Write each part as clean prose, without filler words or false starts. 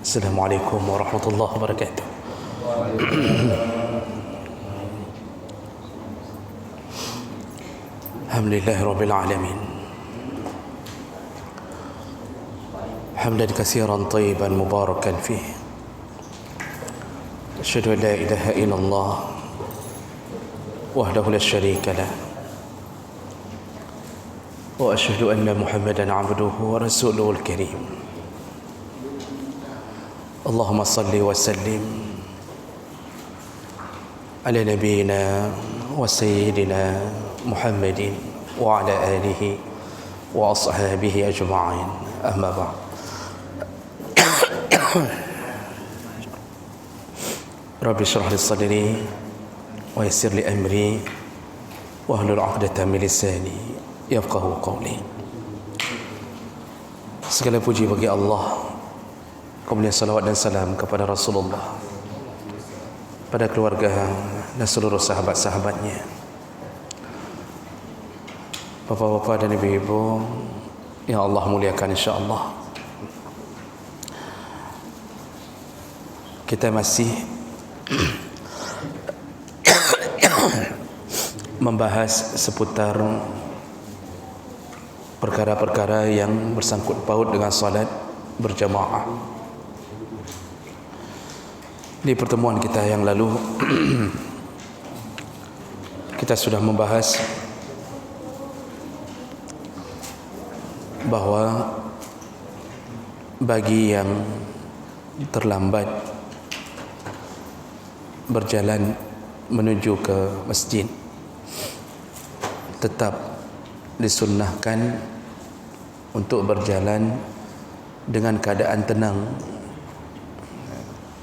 Assalamualaikum warahmatullahi wabarakatuh. Alhamdulillahirabbil alamin. Hamdan katsiran thayyiban mubarakan fihi. Asyhadu an la ilaha illallah wahdahu la syarika lah. Wa asyhadu anna Muhammadan 'abduhu wa rasuluhul karim. Allahumma salli wa sallim ala nabiyyina wa sayyidina Muhammadin wa ala alihi wa ashabihi ajma'in. Amma ba'd. Rabbi shrah li sadri wa yassir li amri wa hlul 'uqdatam min lisani yafqahu qawli. Segala puji bagi Allah, kemudian salawat dan salam kepada Rasulullah, pada keluarga dan seluruh sahabat-sahabatnya, bapak-bapak dan ibu-ibu yang Allah muliakan insya-Allah. Kita masih membahas seputar perkara-perkara yang bersangkut paut dengan salat berjamaah. Di pertemuan kita yang lalu kita sudah membahas bahawa bagi yang terlambat berjalan menuju ke masjid, tetap disunnahkan untuk berjalan dengan keadaan tenang.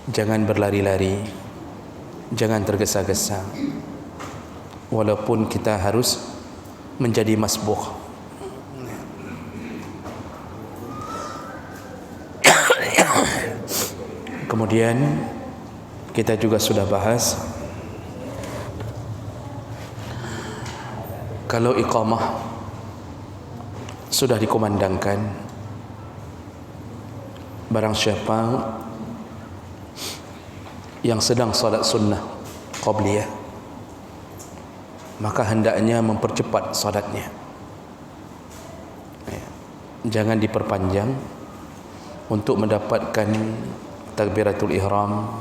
Jangan berlari-lari, jangan tergesa-gesa, walaupun kita harus menjadi masbuh. Kemudian kita juga sudah bahas kalau iqamah sudah dikumandangkan, barang siapa yang sedang salat sunnah qabliyah, maka hendaknya mempercepat salatnya. Jangan diperpanjang untuk mendapatkan takbiratul ihram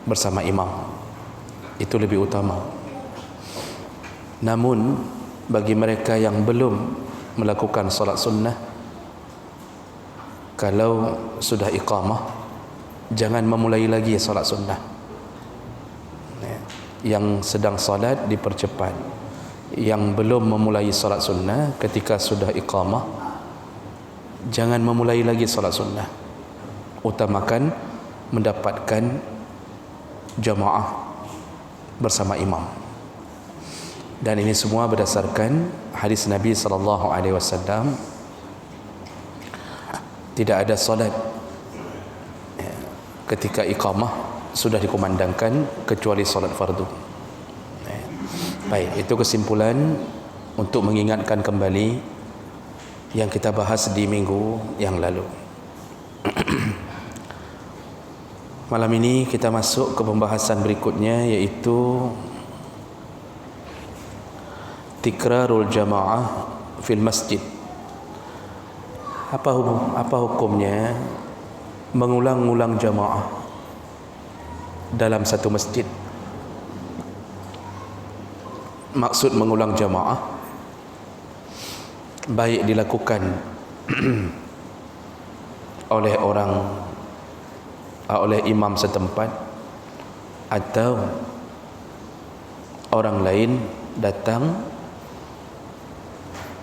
bersama imam. Itu lebih utama. Namun bagi mereka yang belum melakukan salat sunnah, kalau sudah iqamah, jangan memulai lagi salat sunnah. Yang sedang salat dipercepat. Yang belum memulai salat sunnah ketika sudah iqamah, jangan memulai lagi salat sunnah. Utamakan mendapatkan jamaah bersama imam. Dan ini semua berdasarkan hadis Nabi SAW. Tidak ada salat ketika iqamah sudah dikumandangkan kecuali solat fardu. Baik, itu kesimpulan untuk mengingatkan kembali yang kita bahas di minggu yang lalu. Malam ini kita masuk ke pembahasan berikutnya, yaitu tikrarul jamaah fil masjid. Apa hukumnya mengulang-ulang jamaah dalam satu masjid? Maksud mengulang jamaah, baik dilakukan oleh imam setempat atau orang lain datang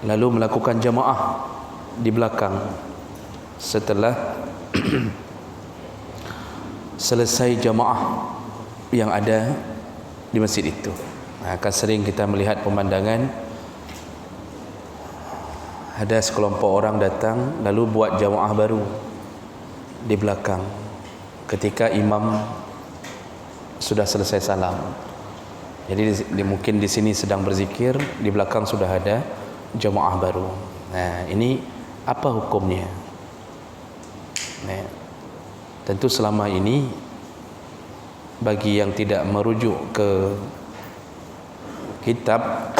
lalu melakukan jamaah di belakang setelah selesai jamaah yang ada di masjid itu. Akan sering kita melihat pemandangan ada sekelompok orang datang lalu buat jamaah baru di belakang ketika imam sudah selesai salam. Jadi mungkin di sini sedang berzikir, di belakang sudah ada jamaah baru. Nah, ini apa hukumnya? Nah, Tentu selama ini bagi yang tidak merujuk ke kitab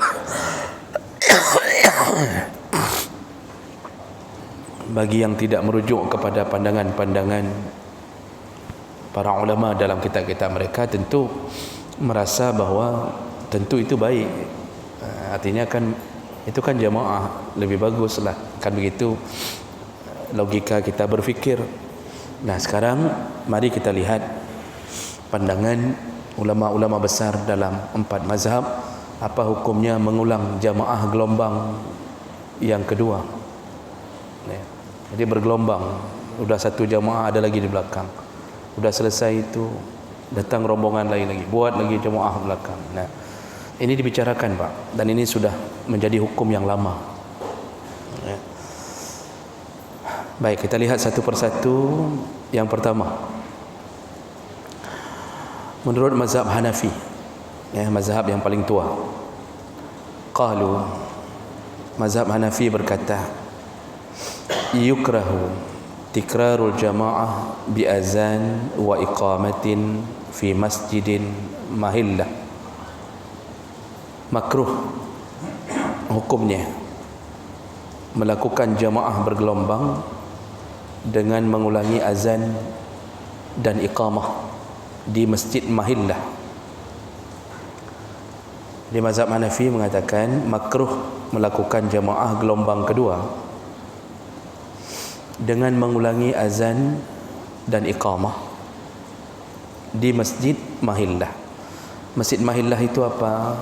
bagi yang tidak merujuk kepada pandangan-pandangan para ulama dalam kitab-kitab mereka, tentu merasa bahawa tentu itu baik. Artinya kan itu kan jamaah, lebih bagus lah, kan begitu logika kita berfikir. Nah, sekarang mari kita lihat pandangan ulama-ulama besar dalam 4 mazhab, apa hukumnya mengulang jamaah gelombang yang kedua. Jadi bergelombang, sudah satu jamaah ada lagi di belakang, sudah selesai itu datang rombongan lain lagi, buat lagi jamaah belakang. Nah, ini dibicarakan Pak, dan ini sudah menjadi hukum yang lama. Baik, kita lihat satu persatu. Yang pertama, menurut mazhab Hanafi, mazhab yang paling tua, qalu, mazhab Hanafi berkata, yukrahu tikrarul jamaah bi azan wa iqamatin fi masjidin mahillah. Makruh hukumnya melakukan jamaah bergelombang dengan mengulangi azan dan iqamah di masjid mahillah. Di mazhab Hanafi mengatakan makruh melakukan jamaah gelombang kedua dengan mengulangi azan dan iqamah di masjid mahillah. Masjid mahillah itu apa?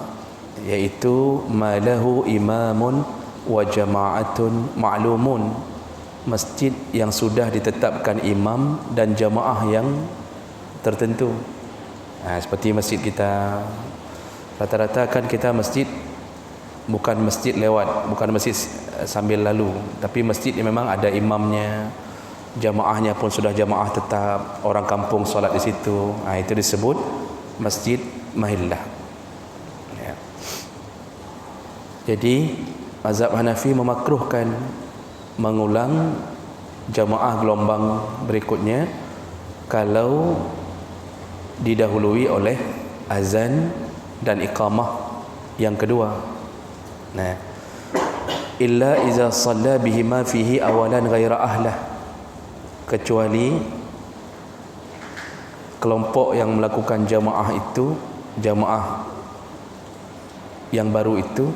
Yaitu malahu imamun wa jama'atun ma'lumun, masjid yang sudah ditetapkan imam dan jamaah yang tertentu. Seperti masjid kita, rata-rata kan kita masjid bukan masjid lewat, bukan masjid sambil lalu, tapi masjid yang memang ada imamnya, jamaahnya pun sudah jamaah tetap, orang kampung solat di situ. Itu disebut masjid mahillah. Jadi mazhab Hanafi memakruhkan mengulang jamaah gelombang berikutnya kalau didahului oleh azan dan iqamah yang kedua. Nah, illa iza shalla bihima fihi awalan ghaira ahlah, kecuali kelompok yang melakukan jamaah itu, jamaah yang baru itu,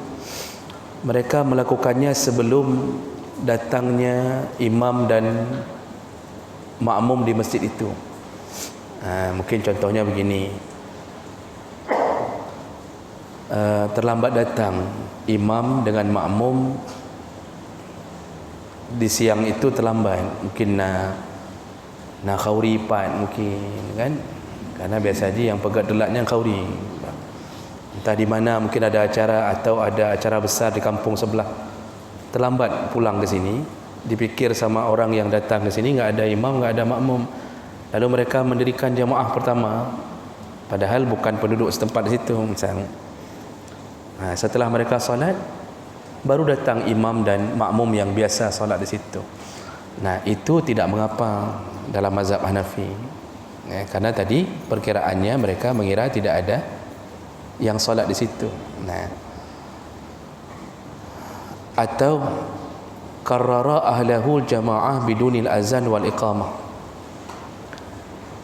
mereka melakukannya sebelum datangnya imam dan makmum di masjid itu. Mungkin contohnya begini, terlambat datang imam dengan makmum di siang itu, terlambat, mungkin nak khauri pat mungkin kan, karena biasa aja yang pegat delatnya khauri, entah di mana, mungkin ada acara atau ada acara besar di kampung sebelah, terlambat pulang ke sini, dipikir sama orang yang datang ke sini enggak ada imam, enggak ada makmum, lalu mereka mendirikan jamaah pertama padahal bukan penduduk setempat di situ misalnya. Setelah mereka solat baru datang imam dan makmum yang biasa solat di situ. Itu tidak mengapa dalam mazhab Hanafi, karena tadi perkiraannya mereka mengira tidak ada yang solat di situ. Atau karrara ahlahu jamaah bidunil azan wal iqamah,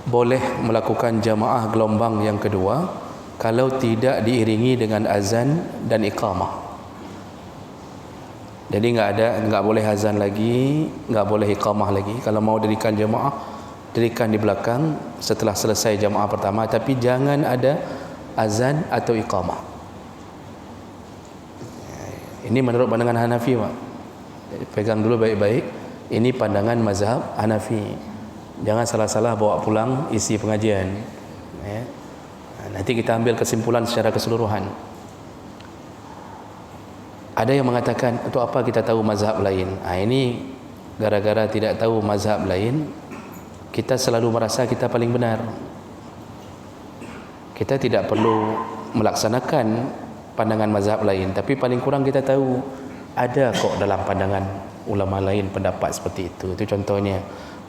boleh melakukan jamaah gelombang yang kedua kalau tidak diiringi dengan azan dan iqamah. Jadi enggak boleh azan lagi, enggak boleh iqamah lagi. Kalau mau dirikan jamaah, dirikan di belakang setelah selesai jamaah pertama, tapi jangan ada azan atau iqamah. Ini menurut pandangan Hanafi, Pak. Pegang dulu baik-baik. Ini pandangan mazhab Hanafi. Jangan salah-salah bawa pulang isi pengajian. Nanti kita ambil kesimpulan secara keseluruhan. Ada yang mengatakan, untuk apa kita tahu mazhab lain? Ini gara-gara tidak tahu mazhab lain, kita selalu merasa kita paling benar. Kita tidak perlu melaksanakan pandangan mazhab lain, tapi paling kurang kita tahu ada kok dalam pandangan ulama lain pendapat seperti itu. Itu contohnya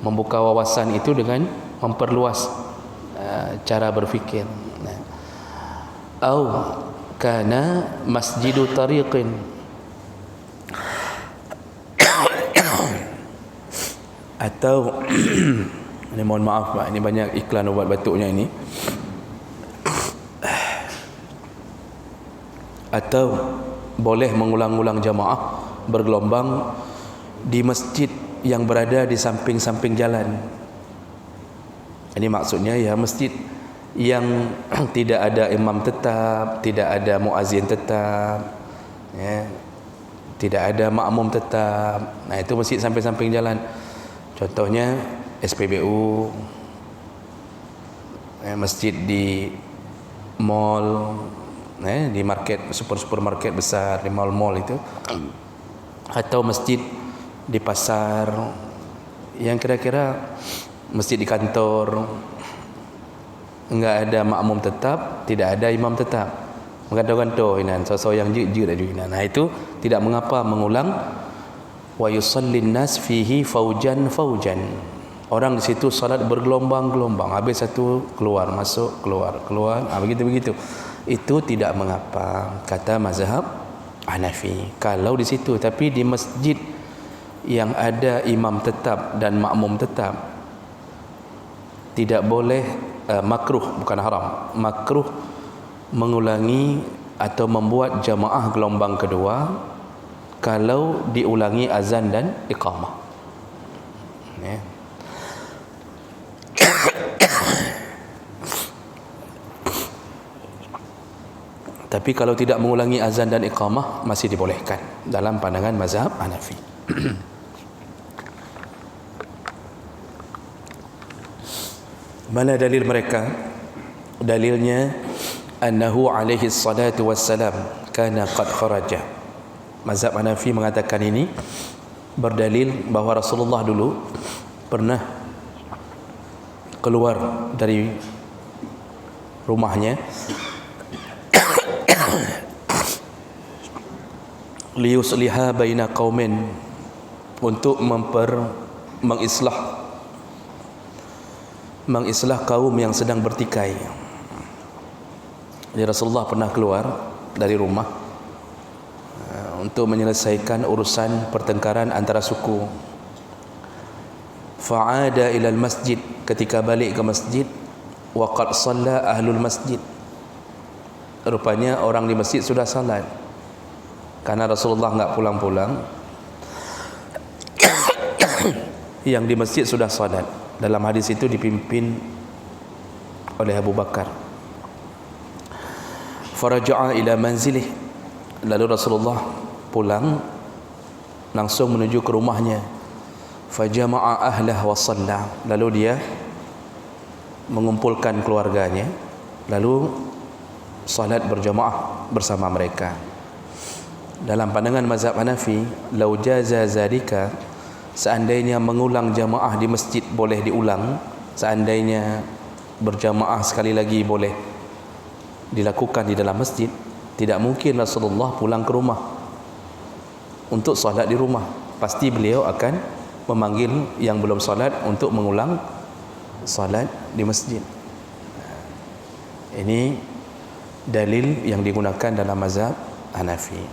membuka wawasan itu dengan memperluas cara berfikir. Au kana masjidu tariqin, atau ini mohon maaf Pak, ini banyak iklan ubat batuknya ini. Atau boleh mengulang-ulang jamaah bergelombang di masjid yang berada di samping-samping jalan. Ini maksudnya ya masjid yang tidak ada imam tetap, tidak ada muazzin tetap, ya, tidak ada makmum tetap. Nah, itu masjid samping-samping jalan. Contohnya SPBU, masjid di mall, di market, supermarket besar, di mall-mall itu, atau masjid di pasar, yang kira-kira masjid di kantor, enggak ada makmum tetap, tidak ada imam tetap, menggantung-gantung inan sosok yang jujur ada inan. Nah, itu tidak mengapa mengulang. Wa yusallin nas fihi faujan faujan, orang di situ salat bergelombang-gelombang, habis satu keluar masuk keluar begitu. Itu tidak mengapa, kata mazhab Hanafi, kalau di situ. Tapi di masjid yang ada imam tetap dan makmum tetap, tidak boleh, makruh, bukan haram, makruh mengulangi atau membuat jamaah gelombang kedua kalau diulangi azan dan iqamah, ya. Tapi kalau tidak mengulangi azan dan iqamah masih dibolehkan dalam pandangan mazhab Hanafi. Mana dalil mereka? Dalilnya annahu alaihi salatu wassalam kana qad kharaja. Mazhab Hanafi mengatakan ini berdalil bahawa Rasulullah dulu pernah keluar dari rumahnya liyusliha baina qaumin, untuk mengislah kaum yang sedang bertikai. Jadi Rasulullah pernah keluar dari rumah untuk menyelesaikan urusan pertengkaran antara suku. Fa'ada ilal masjid, ketika balik ke masjid, wa qad shalla ahlul masjid, rupanya orang di masjid sudah salat, karena Rasulullah enggak pulang-pulang. Yang di masjid sudah salat. Dalam hadis itu dipimpin oleh Abu Bakar. Faraja'a ila manzilih, lalu Rasulullah pulang langsung menuju ke rumahnya. Fajama'a ahlah wa shalla, lalu dia mengumpulkan keluarganya lalu salat berjamaah bersama mereka. Dalam pandangan mazhab Hanafi, lau jaza zalika, seandainya mengulang jamaah di masjid boleh diulang, seandainya berjamaah sekali lagi boleh dilakukan di dalam masjid, tidak mungkin Rasulullah pulang ke rumah untuk salat di rumah. Pasti beliau akan memanggil yang belum salat untuk mengulang salat di masjid. Ini dalil yang digunakan dalam mazhab Hanafi.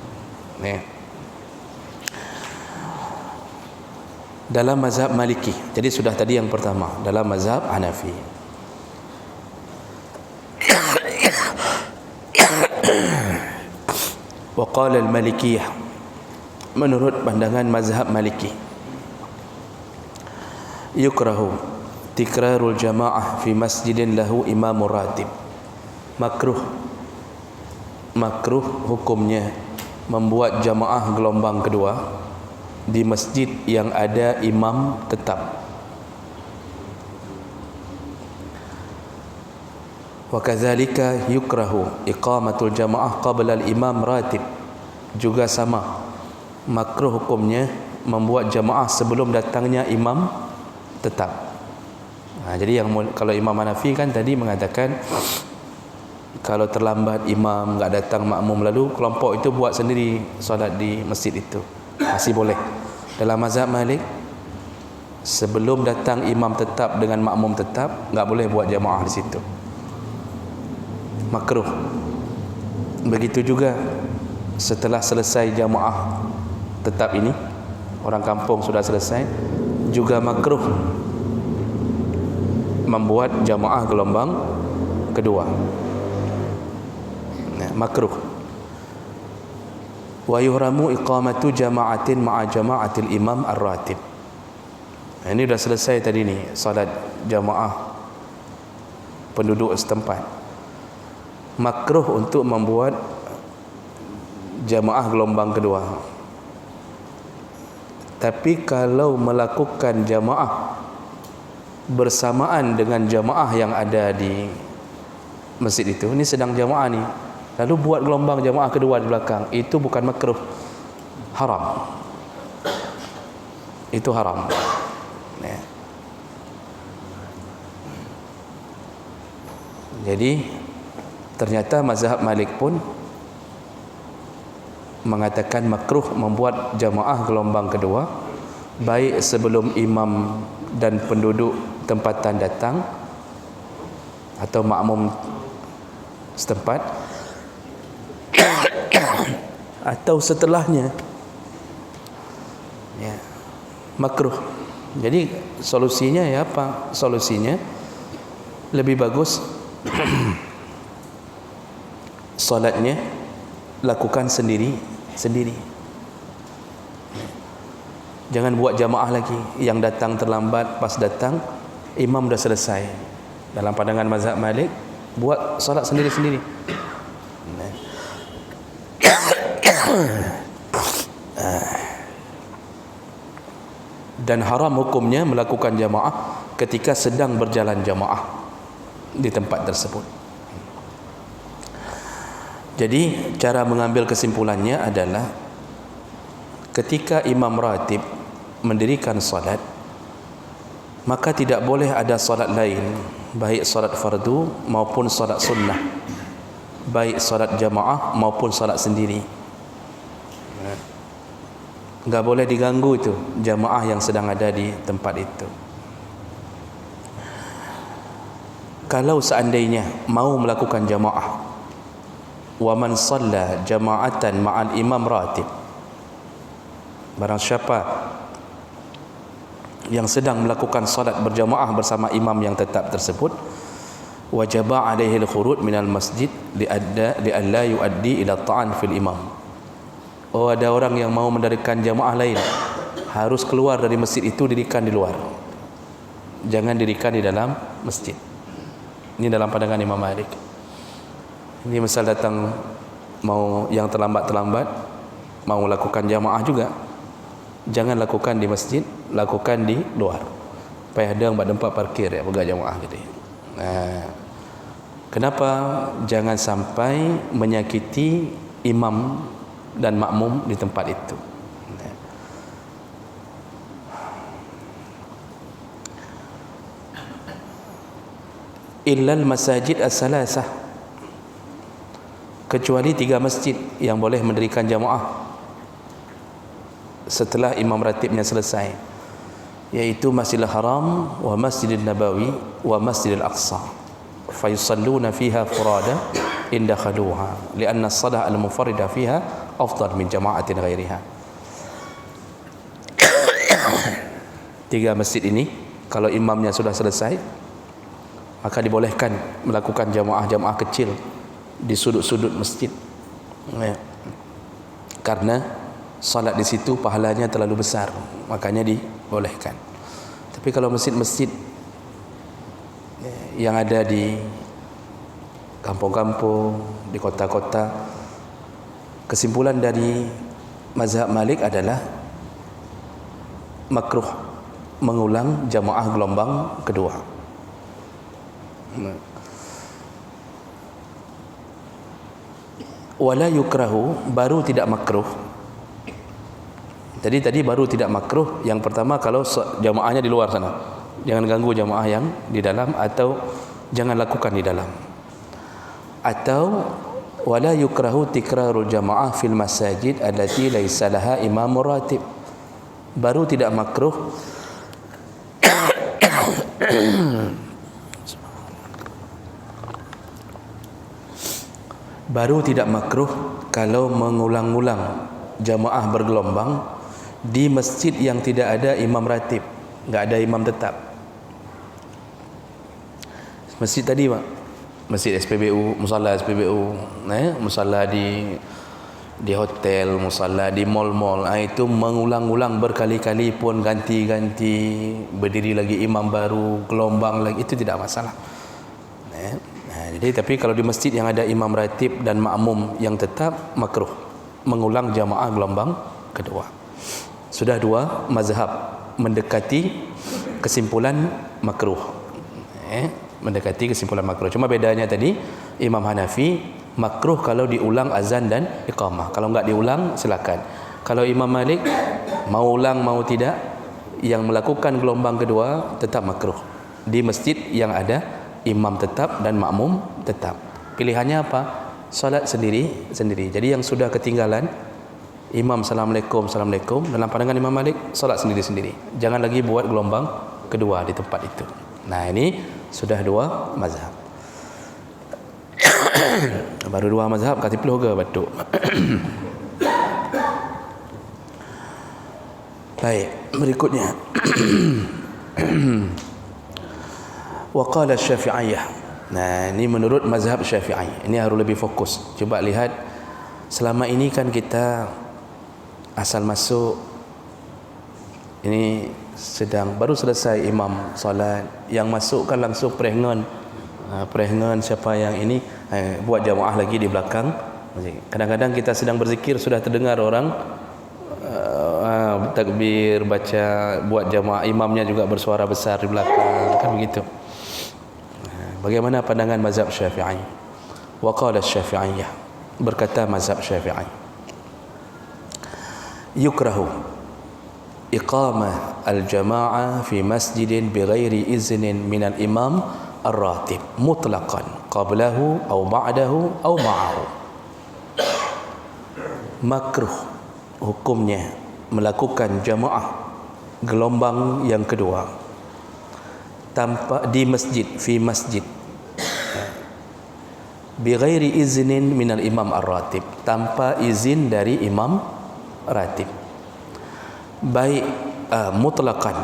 Dalam mazhab Maliki, jadi sudah tadi yang pertama, dalam mazhab Hanafi. Wa qala al-Malikiyah, menurut pandangan mazhab Maliki, yukrahu tikrarul jamaah fi masjidin lahu imamur ratib. Makruh hukumnya membuat jamaah gelombang kedua di masjid yang ada imam tetap. Wa kadzalika yukrahu iqamatul jamaah qabla al-imam ratib. Juga sama, makruh hukumnya membuat jamaah sebelum datangnya imam tetap. Jadi kalau Imam Hanafi kan tadi mengatakan kalau terlambat imam, enggak datang makmum, lalu kelompok itu buat sendiri solat di masjid itu, masih boleh. Dalam mazhab Malik sebelum datang imam tetap dengan makmum tetap, enggak boleh buat jamaah di situ, makruh. Begitu juga setelah selesai jamaah tetap ini, orang kampung sudah selesai, juga makruh membuat jamaah gelombang kedua. Makruh. Wa yuhramu iqamatu jama'atin ma'a jama'atil imam ar-ratib. Ini dah selesai tadi ni, salat jamaah penduduk setempat. Makruh untuk membuat jamaah gelombang kedua. Tapi kalau melakukan jamaah bersamaan dengan jamaah yang ada di masjid itu, ini sedang jamaah ni, lalu buat gelombang jamaah kedua di belakang, itu bukan makruh, haram. Itu haram. Ya. Jadi ternyata mazhab Malik pun mengatakan makruh membuat jamaah gelombang kedua, baik sebelum imam dan penduduk tempatan datang atau makmum setempat, atau setelahnya. Ya, makruh. Jadi solusinya ya apa? Solusinya lebih bagus solatnya lakukan sendiri. Jangan buat jamaah lagi. Yang datang terlambat, pas datang imam dah selesai. Dalam pandangan mazhab Malik, buat solat sendiri-sendiri. Dan haram hukumnya melakukan jamaah ketika sedang berjalan jamaah di tempat tersebut. Jadi cara mengambil kesimpulannya adalah ketika imam ratib mendirikan salat, maka tidak boleh ada salat lain, baik salat fardu maupun salat sunnah, baik salat jamaah maupun salat sendiri. Enggak boleh diganggu itu jamaah yang sedang ada di tempat itu. Kalau seandainya mau melakukan jamaah, wa man shalla jama'atan ma'al imam ratib, barang siapa yang sedang melakukan salat berjamaah bersama imam yang tetap tersebut, wajaba alaihi al-khuruj minal masjid li'alla yuaddi ila ta'an fil imam. Oh, ada orang yang mau mendirikan jamaah lain, harus keluar dari masjid itu, dirikan di luar, jangan dirikan di dalam masjid. Ini dalam pandangan Imam Malik. Ini misal datang mau yang terlambat mau lakukan jamaah juga, jangan lakukan di masjid, lakukan di luar. Supaya ada tempat parkir ya, pegang jamaah gitu. Nah, kenapa jangan sampai menyakiti imam dan makmum di tempat itu. Illal masajid as-salasah, kecuali 3 masjid yang boleh mendirikan jamaah setelah imam ratibnya selesai, yaitu Masjidil Haram wa Masjidil Nabawi wa Masjidil Aqsa. Fayusalluna fiha furada in dakhaluha lianna as-salah al-munfarida fiha afdal min jama'atin ghairiha. 3 masjid ini kalau imamnya sudah selesai, maka dibolehkan melakukan jamaah kecil di sudut-sudut masjid, ya. Karena salat di situ pahalanya terlalu besar, makanya dibolehkan. Tapi kalau masjid-masjid yang ada di kampung-kampung, di kota-kota, kesimpulan dari mazhab Malik adalah makruh mengulang jamaah gelombang kedua. Wala yukrahu, baru tidak makruh. Tadi baru tidak makruh. Yang pertama, kalau jamaahnya di luar sana, jangan ganggu jamaah yang di dalam, atau jangan lakukan di dalam. Atau wala yukrahu tikrarul jamaah fil masajid allati laisa laha imamur ratib, baru tidak makruh Baru tidak makruh kalau mengulang-ulang jamaah bergelombang di masjid yang tidak ada imam ratib, enggak ada imam tetap. Masjid tadi Pak, masjid SPBU, musalla SPBU, musalla di hotel, musalla di mall-mall, itu mengulang-ulang berkali-kali pun ganti-ganti, berdiri lagi imam baru, gelombang lagi, itu tidak masalah. Jadi tapi kalau di masjid yang ada imam ratib dan makmum yang tetap, makruh mengulang jamaah gelombang kedua. Sudah dua mazhab mendekati kesimpulan makruh. Mendekati kesimpulan makruh. Cuma bedanya tadi Imam Hanafi makruh kalau diulang azan dan iqamah. Kalau enggak diulang silakan. Kalau Imam Malik mau ulang mau tidak, yang melakukan gelombang kedua tetap makruh di masjid yang ada imam tetap dan makmum tetap. Pilihannya apa? Salat sendiri. Jadi yang sudah ketinggalan imam assalamualaikum, dalam pandangan Imam Malik salat sendiri-sendiri. Jangan lagi buat gelombang kedua di tempat itu. Nah, ini sudah dua mazhab. Baru dua mazhab kata puluh ke batuk. Baik, berikutnya. Wa qala Syafi'iyah. Nah, ini menurut mazhab Syafi'i. Ini harus lebih fokus. Coba lihat, selama ini kan kita asal masuk, ini baru selesai imam salat, yang masuk kan langsung prehengan siapa yang ini buat jamaah lagi di belakang. Kadang-kadang kita sedang berzikir sudah terdengar orang takbir, baca, buat jamaah, imamnya juga bersuara besar di belakang, kan begitu. Bagaimana pandangan mazhab Syafi'i? Wa qala Syafi'iyah, berkata mazhab Syafi'i, yukrahu iqamah al-jama'ah fi masjidin bighairi iznin min al-imam ar-ratib mutlaqan qablahu aw ba'dahu aw ma'ahu. Makruh hukumnya melakukan jamaah gelombang yang kedua tanpa di masjid, fi masjid bighairi iznin minal imam ar-ratib, tanpa izin dari imam ratib. Baik mutlaqan,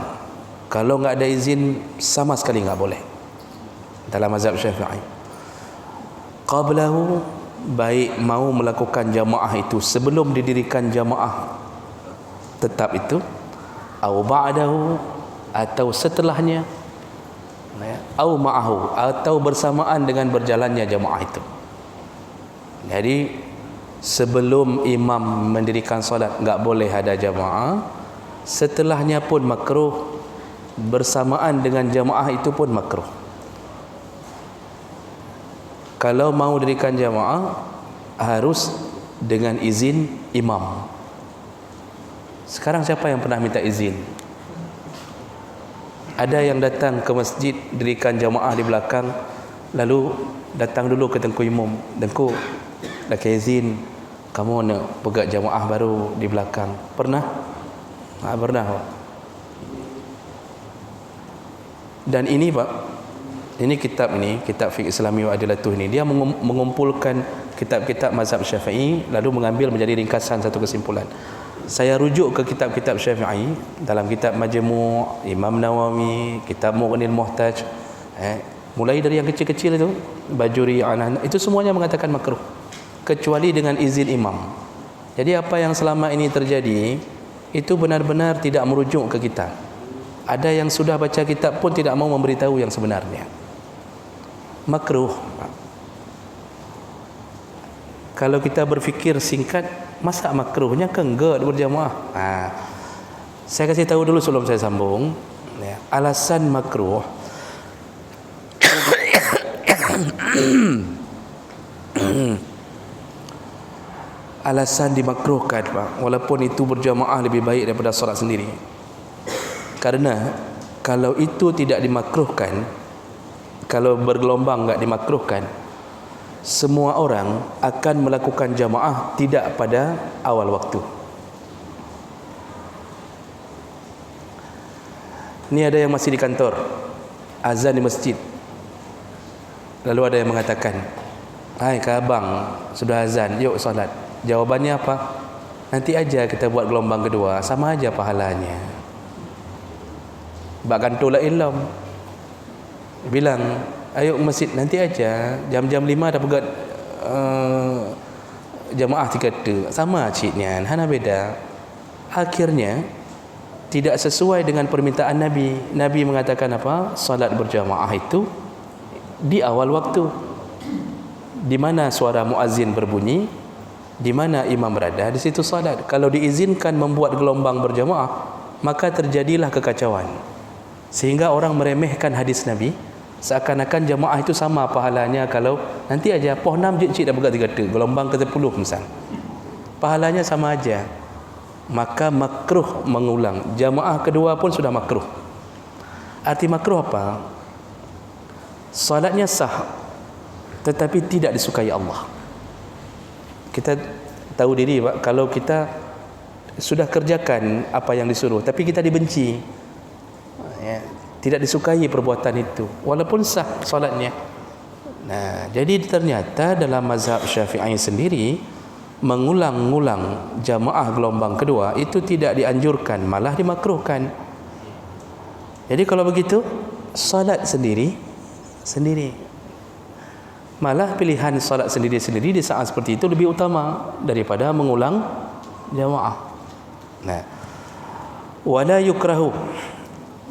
kalau enggak ada izin sama sekali enggak boleh dalam mazhab Syafi'i. Qablahu, baik mau melakukan jamaah itu sebelum didirikan jamaah tetap itu, au ba'dahu, atau setelahnya, au ma'ahu, atau bersamaan dengan berjalannya jamaah itu. Jadi sebelum imam mendirikan solat enggak boleh ada jamaah, setelahnya pun makruh, bersamaan dengan jamaah itu pun makruh. Kalau mau dirikan jamaah harus dengan izin imam. Sekarang siapa yang pernah minta izin? Ada yang datang ke masjid, dirikan jamaah di belakang, lalu datang dulu ke Tengku Imam, Tengku, dah izin kamu nak pegang jamaah baru di belakang. Pernah? Pernah Pak. Dan ini Pak, ini kitab Fiqh Islami wa Adilatuh ini, dia mengumpulkan kitab-kitab mazhab Syafi'i lalu mengambil menjadi ringkasan satu kesimpulan. Saya rujuk ke kitab-kitab Syafi'i dalam kitab Majmu', Imam Nawawi, kitab Mughnil Muhtaj, mulai dari yang kecil-kecil itu, Bajuri, Anan, itu semuanya mengatakan makruh kecuali dengan izin imam. Jadi apa yang selama ini terjadi itu benar-benar tidak merujuk ke kita. Ada yang sudah baca kitab pun tidak mau memberitahu yang sebenarnya. Makruh. Kalau kita berfikir singkat, masa makruhnya ke enggak berjamaah? Saya kasih tahu dulu sebelum saya sambung. Alasan makruh alasan dimakruhkan Pak, walaupun itu berjamaah lebih baik daripada solat sendiri. Karena kalau itu tidak dimakruhkan, kalau bergelombang enggak dimakruhkan, semua orang akan melakukan jamaah tidak pada awal waktu. Ni ada yang masih di kantor, azan di masjid. Lalu ada yang mengatakan, hai ke abang, sudah azan, yuk solat. Jawabannya apa? Nanti aja kita buat gelombang kedua, sama aja pahalanya. Bak kantor la ilam. Bilang, ayo ke masjid nanti aja, jam-jam 5 dah pegat jamaah 3 sama ciknya, hana beda. Akhirnya tidak sesuai dengan permintaan Nabi. Nabi mengatakan apa? Salat berjamaah itu di awal waktu, di mana suara muazzin berbunyi, di mana imam berada, di situ salat. Kalau diizinkan membuat gelombang berjamaah, maka terjadilah kekacauan, sehingga orang meremehkan hadis Nabi, seakan-akan jamaah itu sama pahalanya kalau nanti aja poh 6 cik dah pegat 3 gelombang ke-10 misal, pahalanya sama aja. Maka makruh mengulang. Jamaah kedua pun sudah makruh. Arti makruh apa? Salatnya sah, tetapi tidak disukai Allah. Kita tahu diri, Pak, kalau kita sudah kerjakan apa yang disuruh tapi kita dibenci, ya, tidak disukai perbuatan itu, walaupun sah salatnya. Nah, jadi ternyata dalam mazhab Syafi'i sendiri, mengulang-ulang jamaah gelombang kedua itu tidak dianjurkan, malah dimakruhkan. Jadi kalau begitu, salat sendiri, malah pilihan salat sendiri-sendiri di saat seperti itu lebih utama daripada mengulang jamaah. Nah, wala yukrahu,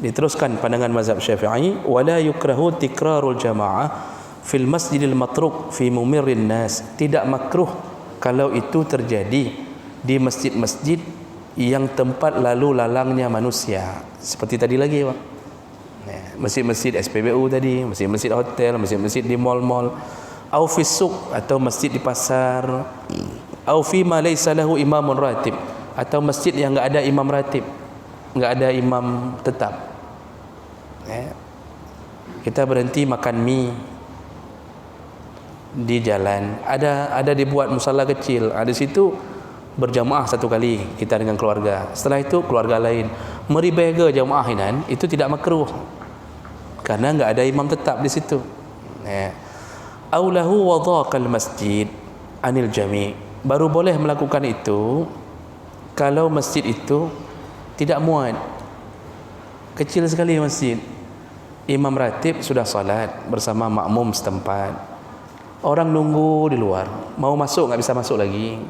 diteruskan pandangan mazhab Syafi'i, wala yukrahu tikrarul jamaah fil masjidil matruk fi mumirrin nas. Tidak makruh kalau itu terjadi di masjid-masjid yang tempat lalu lalangnya manusia, seperti tadi lagi, Pak. Masjid-masjid SPBU tadi, masjid-masjid hotel, masjid-masjid di mal-mal, au fi suq, atau masjid di pasar, au fi ma laysa lahu imamun ratib, atau masjid yang enggak ada imam ratib, enggak ada imam tetap. Kita berhenti makan mie di jalan, ada dibuat musalla kecil, di situ berjamaah satu kali kita dengan keluarga, setelah itu keluarga lain, meribega jamaah itu tidak makruh karena enggak ada imam tetap di situ. Aulahu wadaqal masjid anil jami', baru boleh melakukan itu kalau masjid itu tidak muat, kecil sekali masjid, imam ratib sudah salat bersama makmum setempat, orang nunggu di luar, mau masuk enggak bisa masuk lagi.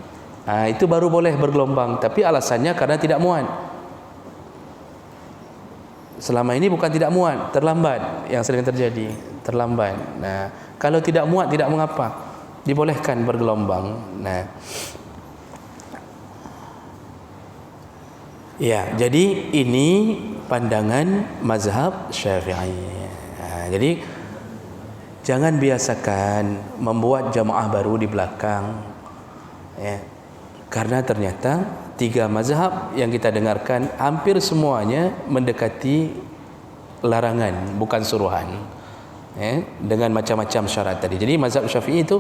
Itu baru boleh bergelombang, tapi alasannya karena tidak muat. Selama ini bukan tidak muat, terlambat yang sering terjadi, terlambat. Nah, kalau tidak muat tidak mengapa, dibolehkan bergelombang. Nah, ya, jadi ini pandangan mazhab Syafi'i. Jadi jangan biasakan membuat jamaah baru di belakang, ya. Karena ternyata 3 mazhab yang kita dengarkan hampir semuanya mendekati larangan, bukan suruhan, ya, dengan macam-macam syarat tadi. Jadi mazhab Syafi'i itu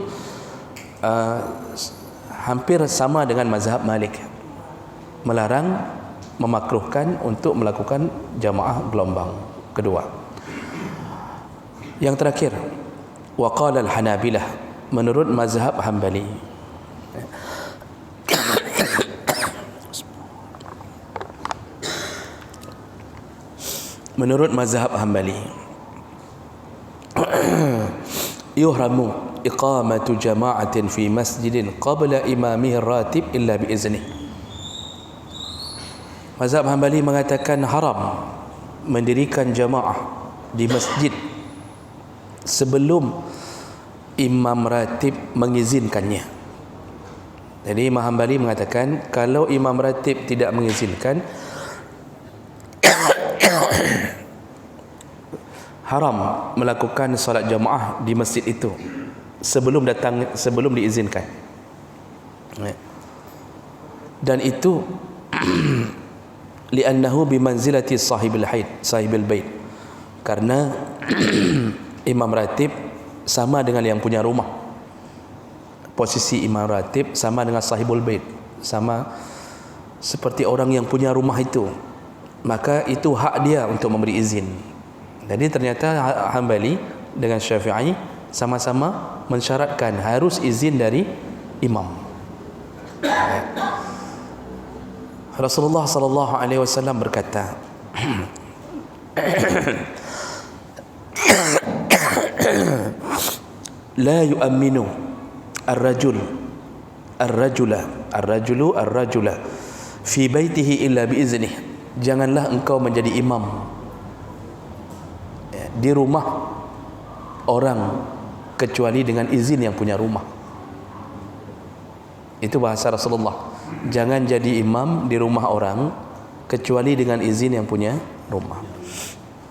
hampir sama dengan mazhab Malik, melarang, memakruhkan untuk melakukan jamaah gelombang kedua. Yang terakhir, waqala al-Hanabilah, menurut mazhab Hambali. Menurut mazhab Hambali, yuhramu iqamatu jama'atin fi masjidin qabla imamihi ratib illa biiznih. Mazhab Hambali mengatakan haram mendirikan jamaah di masjid sebelum imam ratib mengizinkannya. Jadi Imam Hambali mengatakan kalau imam ratib tidak mengizinkan, haram melakukan solat jamaah di masjid itu sebelum diizinkan. Dan itu li'annahu bimanzilati sahibil bait, karena imam ratib sama dengan yang punya rumah. Posisi imam ratib sama dengan sahibul bait, sama seperti orang yang punya rumah itu. maka itu hak dia untuk memberi izin. Jadi ternyata Hambali dengan Syafi'i sama-sama mensyaratkan harus izin dari imam. Rasulullah sallallahu alaihi wasallam berkata, la yu'minu ar-rajula fi baitihi illa biiznih. Janganlah engkau menjadi imam di rumah orang kecuali dengan izin yang punya rumah. Itu bahasa Rasulullah. Jangan jadi imam di rumah orang kecuali dengan izin yang punya rumah.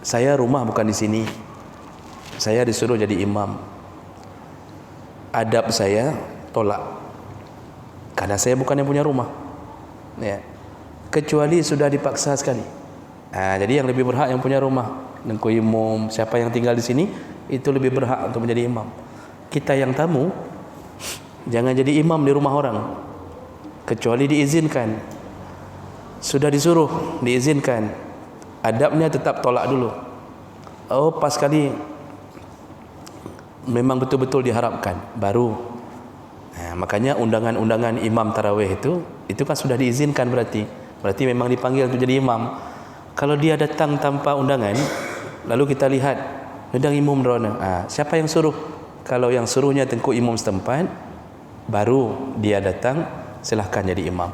Saya rumah bukan di sini, saya disuruh jadi imam. Adab saya tolak karena saya bukan yang punya rumah, ya. Kecuali sudah dipaksa sekali. Jadi yang lebih berhak yang punya rumah. Nengku imam, siapa yang tinggal di sini itu lebih berhak untuk menjadi imam. Kita yang tamu jangan jadi imam di rumah orang kecuali diizinkan. Sudah disuruh, diizinkan. Adabnya tetap tolak dulu. Oh, pas kali memang betul-betul diharapkan baru. Makanya undangan-undangan imam tarawih itu kan sudah diizinkan, berarti memang dipanggil untuk jadi imam. Kalau dia datang tanpa undangan, lalu kita lihat undang imam drona. Siapa yang suruh? Kalau yang suruhnya tengku imam setempat, baru dia datang, silahkan jadi imam.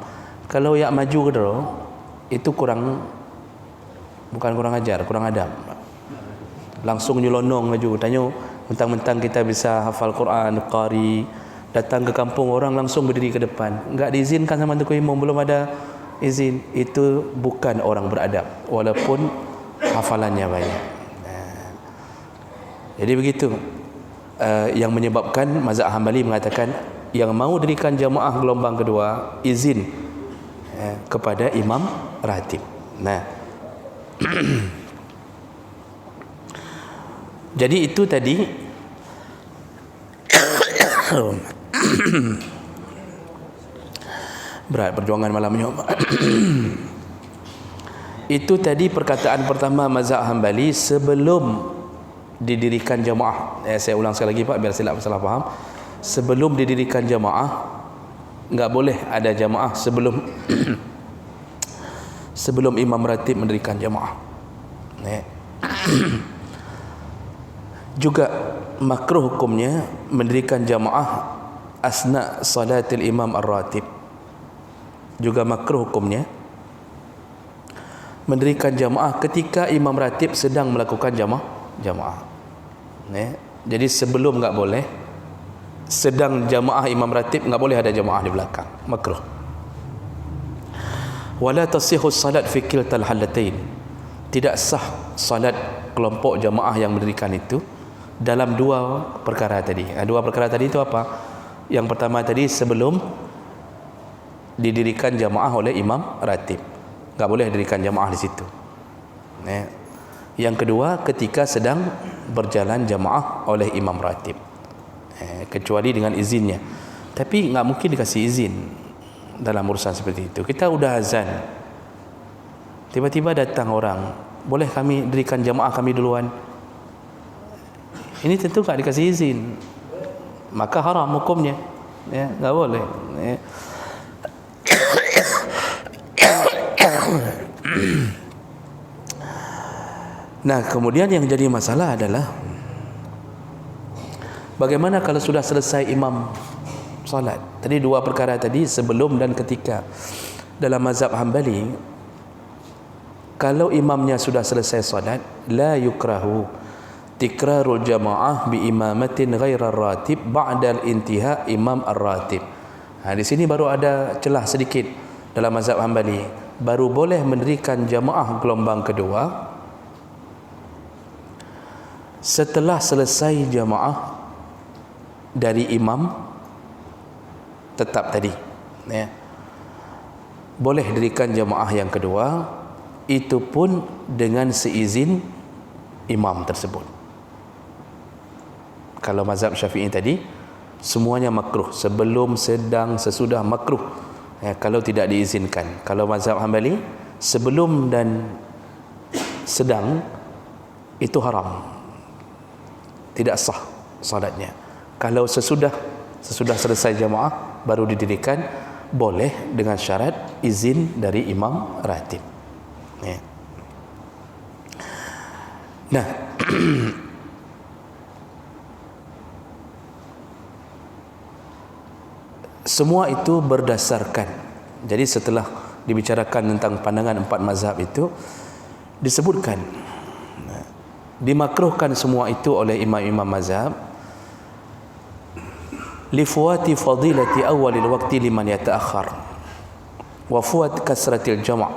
Kalau yang maju ke dulu, itu bukan kurang ajar, kurang adab. Langsung nyelonong maju, tanya mentang-mentang kita bisa hafal Quran, qari, datang ke kampung orang langsung berdiri ke depan. Enggak diizinkan sama tengku imam, belum ada izin. Itu bukan orang beradab walaupun hafalannya banyak. Jadi begitu yang menyebabkan mazhab Hambali mengatakan yang mau dirikan jamaah gelombang kedua izin kepada imam ratib. Jadi itu tadi berat perjuangan malamnya. Itu tadi perkataan pertama mazhab Hambali sebelum didirikan jamaah. Saya ulang sekali lagi Pak biar silap salah faham. Sebelum didirikan jamaah, enggak boleh ada jamaah sebelum sebelum imam ratib mendirikan jamaah. Juga makruh hukumnya mendirikan jamaah asna salatil imam ar-ratib. Juga makruh hukumnya mendirikan jamaah ketika imam ratib sedang melakukan jamaah. Jadi sebelum enggak boleh, sedang jamaah imam ratib enggak boleh ada jamaah di belakang, makruh. Wala tasihhu salat fi kiltal halatain. Tidak sah salat kelompok jamaah yang mendirikan itu dalam dua perkara tadi. Dua perkara tadi itu apa? Yang pertama tadi sebelum didirikan jamaah oleh imam ratib, enggak boleh didirikan jamaah di situ. Yang kedua ketika sedang berjalan jamaah oleh imam ratib, kecuali dengan izinnya. Tapi enggak mungkin dikasih izin dalam urusan seperti itu. Kita udah azan, tiba-tiba datang orang, boleh kami dirikan jamaah kami duluan? Ini tentu enggak dikasih izin, maka haram hukumnya, enggak boleh. Nah, kemudian yang jadi masalah adalah bagaimana kalau sudah selesai imam salat? Tadi dua perkara tadi, sebelum dan ketika. Dalam mazhab Hambali, kalau imamnya sudah selesai salat, la yukrahu tikrarul jamaah bi imamatin ghairar ratib ba'dal intiha imam ar-ratib. Di sini baru ada celah sedikit dalam mazhab Hambali. Baru boleh mendirikan jamaah gelombang kedua setelah selesai jamaah dari imam tetap tadi. Boleh dirikan jamaah yang kedua, itu pun dengan seizin imam tersebut. Kalau mazhab Syafi'i tadi semuanya makruh, sebelum, sedang, sesudah makruh, kalau tidak diizinkan. Kalau mazhab Hambali sebelum dan sedang, itu haram, tidak sah salatnya. Kalau sesudah selesai jamaah baru didirikan, boleh dengan syarat izin dari imam ratib. Ya. Nah, semua itu berdasarkan, jadi setelah dibicarakan tentang pandangan 4 mazhab itu, disebutkan dimakruhkan semua itu oleh imam-imam mazhab li fuwati fadilati awalil waqti liman yata'akhir wa fuwat kasratil jama'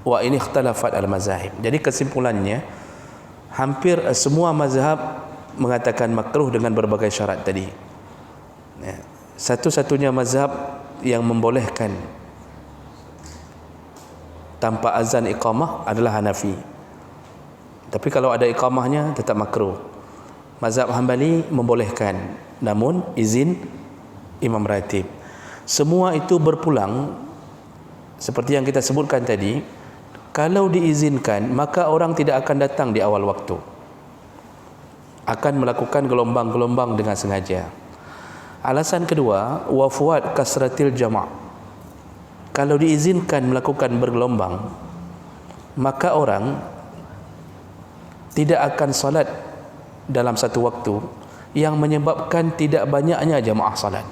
wa in ikhtalafat al mazahib. Jadi kesimpulannya, hampir semua mazhab mengatakan makruh dengan berbagai syarat tadi. Satu-satunya mazhab yang membolehkan tanpa azan iqamah adalah Hanafi. Tapi kalau ada iqamahnya tetap makruh. Mazhab Hambali membolehkan, namun izin imam ratib. Semua itu berpulang seperti yang kita sebutkan tadi. Kalau diizinkan, maka orang tidak akan datang di awal waktu, akan melakukan gelombang-gelombang dengan sengaja. Alasan kedua, wafuat kasratil jama'. Kalau diizinkan melakukan bergelombang, maka orang tidak akan salat dalam satu waktu, yang menyebabkan tidak banyaknya jamaah salat.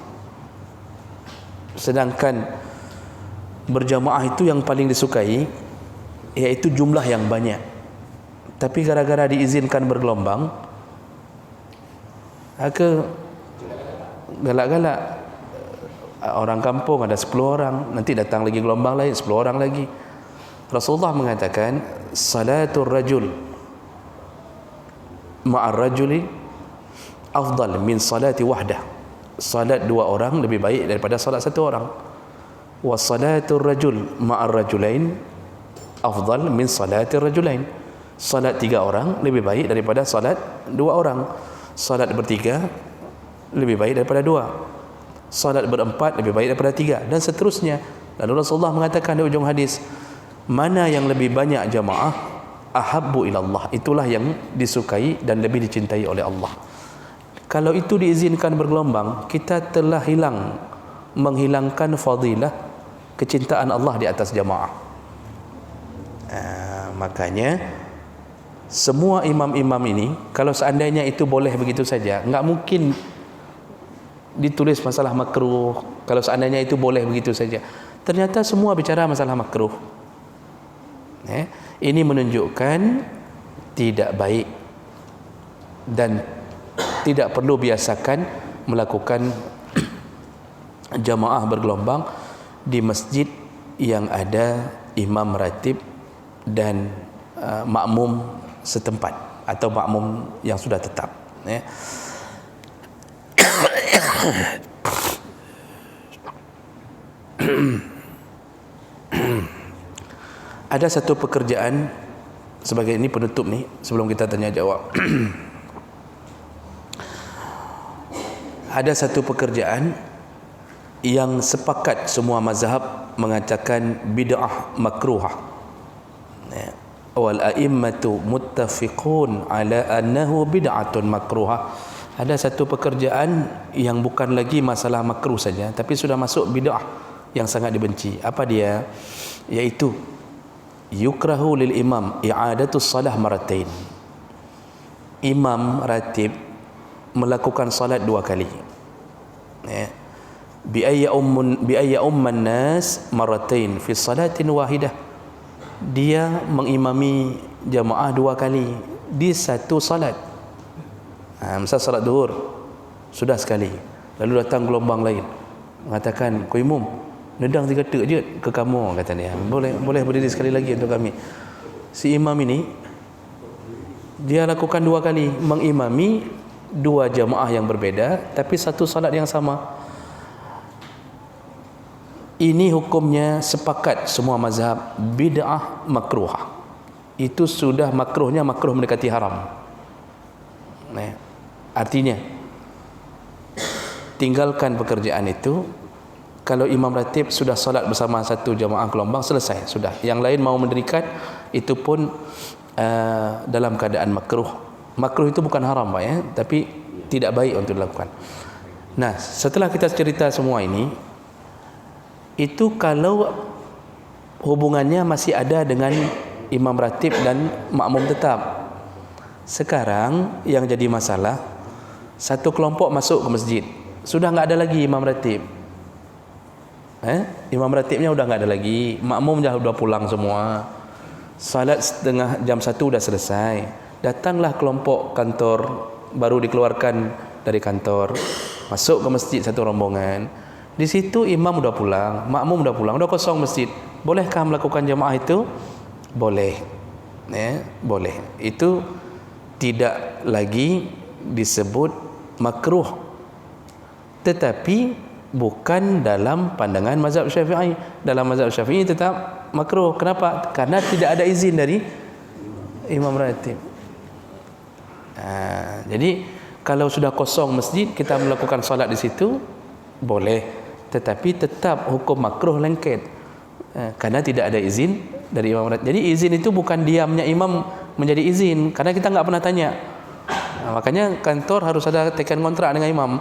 Sedangkan berjamaah itu yang paling disukai, yaitu jumlah yang banyak. Tapi gara-gara diizinkan bergelombang, maka galak-galak, orang kampung ada 10 orang, nanti datang lagi gelombang lain 10 orang lagi. Rasulullah mengatakan, salatul rajul ma'ar rajuli afdal min salati wahdah. Salat 2 orang lebih baik daripada salat 1 orang. Wa salatul rajul ma'ar rajulain afdal min salatir rajulain. Salat 3 orang lebih baik daripada salat 2 orang. Salat bertiga lebih baik daripada 2. Salat berempat lebih baik daripada 3, dan seterusnya. Lalu Rasulullah mengatakan di ujung hadis, mana yang lebih banyak jamaah, ahabbu ilallah, itulah yang disukai dan lebih dicintai oleh Allah. Kalau itu diizinkan bergelombang, kita telah menghilangkan fadilah kecintaan Allah di atas jamaah. Makanya semua imam-imam ini, kalau seandainya itu boleh begitu saja, enggak mungkin ditulis masalah makruh. Kalau seandainya itu boleh begitu saja, ternyata semua bicara masalah makruh. Ini menunjukkan tidak baik dan tidak perlu biasakan melakukan jamaah bergelombang di masjid yang ada imam ratib dan makmum setempat atau makmum yang sudah tetap. Ada satu pekerjaan, sebagai ini penutup nih sebelum kita tanya jawab. Ada satu pekerjaan yang sepakat semua mazhab mengatakan bid'ah makruhah. Wal a'immatu muttafiqun ala annahu bid'atun makruhah. Ada satu pekerjaan yang bukan lagi masalah makruh saja, tapi sudah masuk bid'ah yang sangat dibenci. Apa dia? Yaitu yukrahu lil imam i'adatus salah maratain. Imam ratib melakukan salat 2 kali. Bi ayya umman nas maratain fi salatin wahidah. Dia mengimami jamaah 2 kali di satu salat. Misal salat zuhur sudah sekali, lalu datang gelombang lain mengatakan, "Ko imam, nedang 3 tek je ke kamu," kata dia. Boleh berdiri sekali lagi untuk kami. Si imam ini dia lakukan 2 kali, mengimami 2 jamaah yang berbeda tapi satu salat yang sama. Ini hukumnya sepakat semua mazhab bid'ah makruhah. Itu sudah makruhnya makruh mendekati haram. Artinya tinggalkan pekerjaan itu. Kalau imam ratib sudah salat bersama satu jamaah gelombang, selesai, sudah. Yang lain mau mendirikan, itu pun dalam keadaan makruh. Makruh itu bukan haram Pak ya, tapi tidak baik untuk dilakukan. Nah, setelah kita cerita semua ini, itu kalau hubungannya masih ada dengan imam ratib dan makmum tetap. Sekarang yang jadi masalah, satu kelompok masuk ke masjid, sudah nggak ada lagi imam ratib. Imam ratibnya udah nggak ada lagi, makmum udah pulang semua. Salat setengah jam 1 udah selesai. Datanglah kelompok kantor, baru dikeluarkan dari kantor, masuk ke masjid satu rombongan. Di situ imam udah pulang, makmum udah pulang, udah kosong masjid. Bolehkah melakukan jamaah itu? Boleh. Boleh. Itu tidak lagi disebut makruh. Tetapi bukan dalam pandangan mazhab Syafi'i. Dalam mazhab Syafi'i tetap makruh. Kenapa? Karena tidak ada izin dari imam ratib. Jadi kalau sudah kosong masjid, kita melakukan solat di situ boleh, tetapi tetap hukum makruh lengket karena tidak ada izin dari imam ratib. Jadi izin itu bukan diamnya imam menjadi izin, karena kita nggak pernah tanya. Makanya kantor harus ada tekan kontrak dengan imam.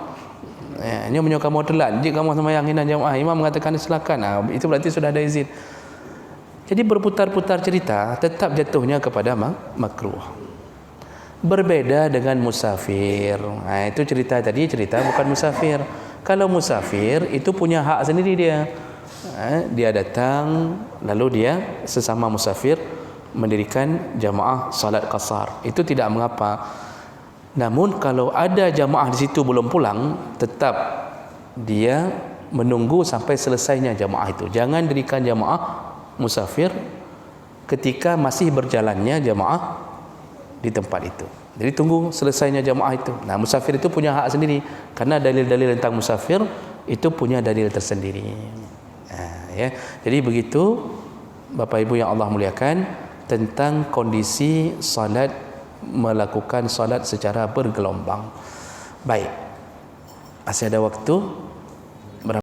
Ini menyuruh kamu telat, jika kamu sembahyang hina jamaah, imam mengatakan silakan. Itu berarti sudah ada izin. Jadi berputar-putar cerita, tetap jatuhnya kepada makruh. Berbeda dengan musafir. Itu cerita tadi, cerita bukan musafir. Kalau musafir itu punya hak sendiri dia. Dia datang, lalu dia sesama musafir mendirikan jamaah salat qasar. Itu tidak mengapa. Namun kalau ada jamaah di situ belum pulang, tetap dia menunggu sampai selesainya jamaah itu. Jangan dirikan jamaah musafir ketika masih berjalannya jamaah di tempat itu. Jadi tunggu selesainya jamaah itu. Nah, musafir itu punya hak sendiri, karena dalil-dalil tentang musafir itu punya dalil tersendiri. Ya. Jadi begitu Bapak Ibu yang Allah muliakan tentang kondisi salat, melakukan salat secara bergelombang. Baik, masih ada waktu.